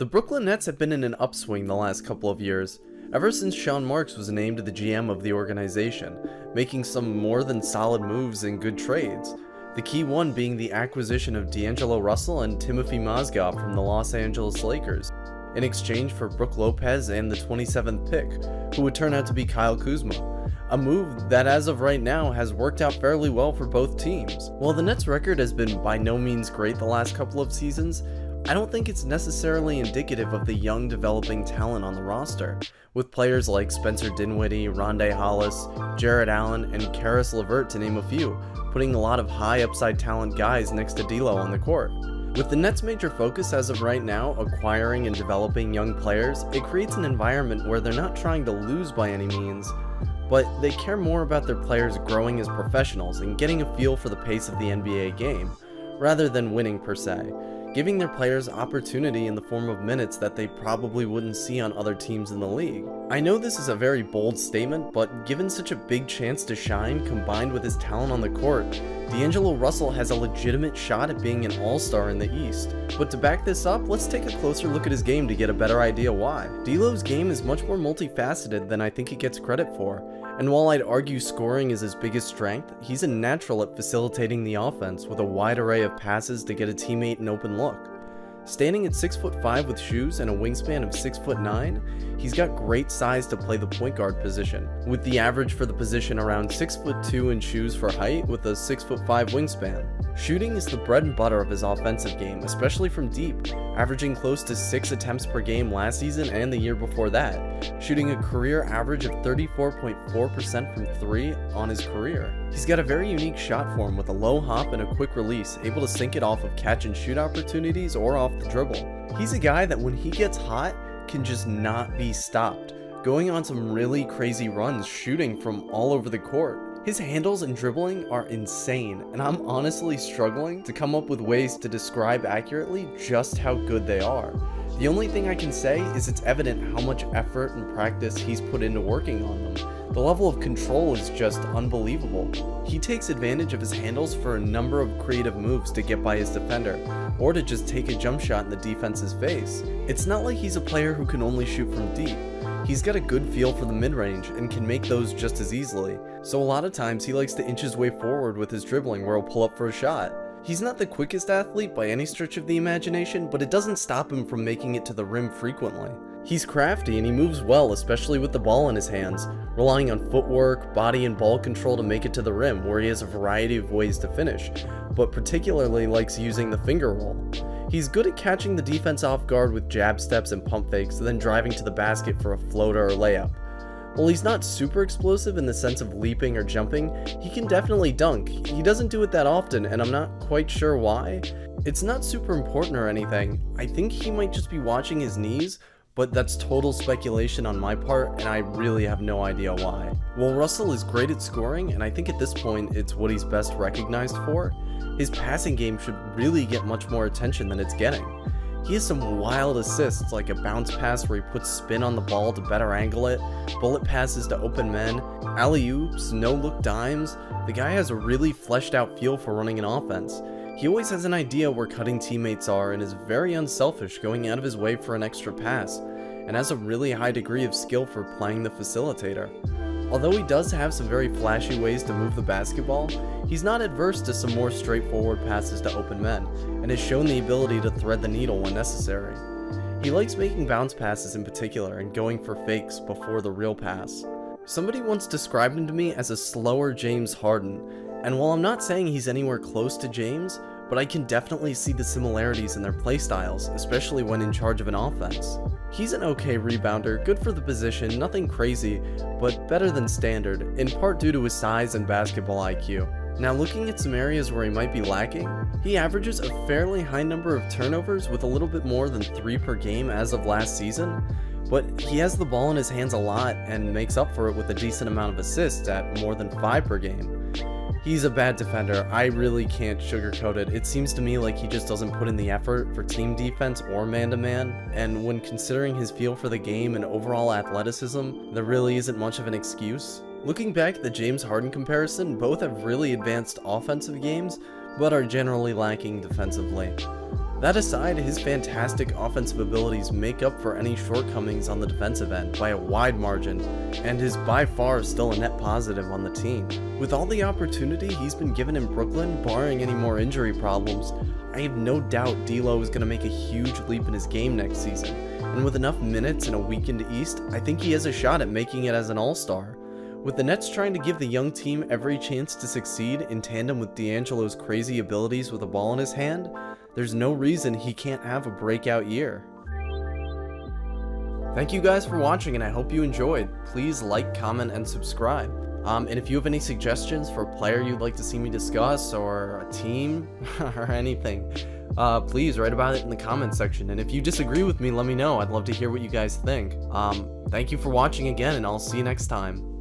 The Brooklyn Nets have been in an upswing the last couple of years, ever since Sean Marks was named the GM of the organization, making some more than solid moves and good trades. The key one being the acquisition of D'Angelo Russell and Timothy Mozgov from the Los Angeles Lakers, in exchange for Brook Lopez and the 27th pick, who would turn out to be Kyle Kuzma. A move that as of right now has worked out fairly well for both teams. While the Nets' record has been by no means great the last couple of seasons, I don't think it's necessarily indicative of the young developing talent on the roster, with players like Spencer Dinwiddie, Rondae Hollis, Jarrett Allen, and Caris LeVert to name a few, putting a lot of high upside talent guys next to D'Lo on the court. With the Nets' major focus as of right now acquiring and developing young players, it creates an environment where they're not trying to lose by any means, but they care more about their players growing as professionals and getting a feel for the pace of the NBA game, rather than winning per se, giving their players opportunity in the form of minutes that they probably wouldn't see on other teams in the league. I know this is a very bold statement, but given such a big chance to shine combined with his talent on the court, D'Angelo Russell has a legitimate shot at being an all-star in the East. But to back this up, let's take a closer look at his game to get a better idea why. D'Lo's game is much more multifaceted than I think he gets credit for, and while I'd argue scoring is his biggest strength, he's a natural at facilitating the offense with a wide array of passes to get a teammate an open look. Standing at 6'5" with shoes and a wingspan of 6'9", he's got great size to play the point guard position, with the average for the position around 6'2" in shoes for height with a 6'5" wingspan. Shooting is the bread and butter of his offensive game, especially from deep, averaging close to 6 attempts per game last season and the year before that, shooting a career average of 34.4% from 3 on his career. He's got a very unique shot form with a low hop and a quick release, able to sink it off of catch and shoot opportunities or off the dribble. He's a guy that when he gets hot, can just not be stopped, going on some really crazy runs shooting from all over the court. His handles and dribbling are insane, and I'm honestly struggling to come up with ways to describe accurately just how good they are. The only thing I can say is it's evident how much effort and practice he's put into working on them. The level of control is just unbelievable. He takes advantage of his handles for a number of creative moves to get by his defender, or to just take a jump shot in the defense's face. It's not like he's a player who can only shoot from deep. He's got a good feel for the mid-range and can make those just as easily, so a lot of times he likes to inch his way forward with his dribbling where he'll pull up for a shot. He's not the quickest athlete by any stretch of the imagination, but it doesn't stop him from making it to the rim frequently. He's crafty and he moves well, especially with the ball in his hands, relying on footwork, body, and ball control to make it to the rim, where he has a variety of ways to finish, but particularly likes using the finger roll. He's good at catching the defense off guard with jab steps and pump fakes, then driving to the basket for a floater or layup. While he's not super explosive in the sense of leaping or jumping, he can definitely dunk. He doesn't do it that often, and I'm not quite sure why. It's not super important or anything. I think he might just be watching his knees, but that's total speculation on my part, and I really have no idea why. While Russell is great at scoring, and I think at this point it's what he's best recognized for, his passing game should really get much more attention than it's getting. He has some wild assists, like a bounce pass where he puts spin on the ball to better angle it, bullet passes to open men, alley-oops, no-look dimes. The guy has a really fleshed out feel for running an offense. He always has an idea where cutting teammates are and is very unselfish, going out of his way for an extra pass, and has a really high degree of skill for playing the facilitator. Although he does have some very flashy ways to move the basketball, he's not adverse to some more straightforward passes to open men, and has shown the ability to thread the needle when necessary. He likes making bounce passes in particular and going for fakes before the real pass. Somebody once described him to me as a slower James Harden, and while I'm not saying he's anywhere close to James, but I can definitely see the similarities in their playstyles, especially when in charge of an offense. He's an okay rebounder, good for the position, nothing crazy, but better than standard, in part due to his size and basketball IQ. Now looking at some areas where he might be lacking, he averages a fairly high number of turnovers with a little bit more than 3 per game as of last season, but he has the ball in his hands a lot and makes up for it with a decent amount of assists at more than 5 per game. He's a bad defender, I really can't sugarcoat it. It seems to me like he just doesn't put in the effort for team defense or man-to-man, and when considering his feel for the game and overall athleticism, there really isn't much of an excuse. Looking back at the James Harden comparison, both have really advanced offensive games, but are generally lacking defensively. That aside, his fantastic offensive abilities make up for any shortcomings on the defensive end by a wide margin, and is by far still a net positive on the team. With all the opportunity he's been given in Brooklyn, barring any more injury problems, I have no doubt D'Lo is going to make a huge leap in his game next season, and with enough minutes in a weakened East, I think he has a shot at making it as an all-star. With the Nets trying to give the young team every chance to succeed in tandem with D'Angelo's crazy abilities with a ball in his hand, there's no reason he can't have a breakout year. Thank you guys for watching, and I hope you enjoyed. Please like, comment, and subscribe. And if you have any suggestions for a player you'd like to see me discuss, or a team, or anything, please write about it in the comment section. And if you disagree with me, let me know. I'd love to hear what you guys think. Thank you for watching again, and I'll see you next time.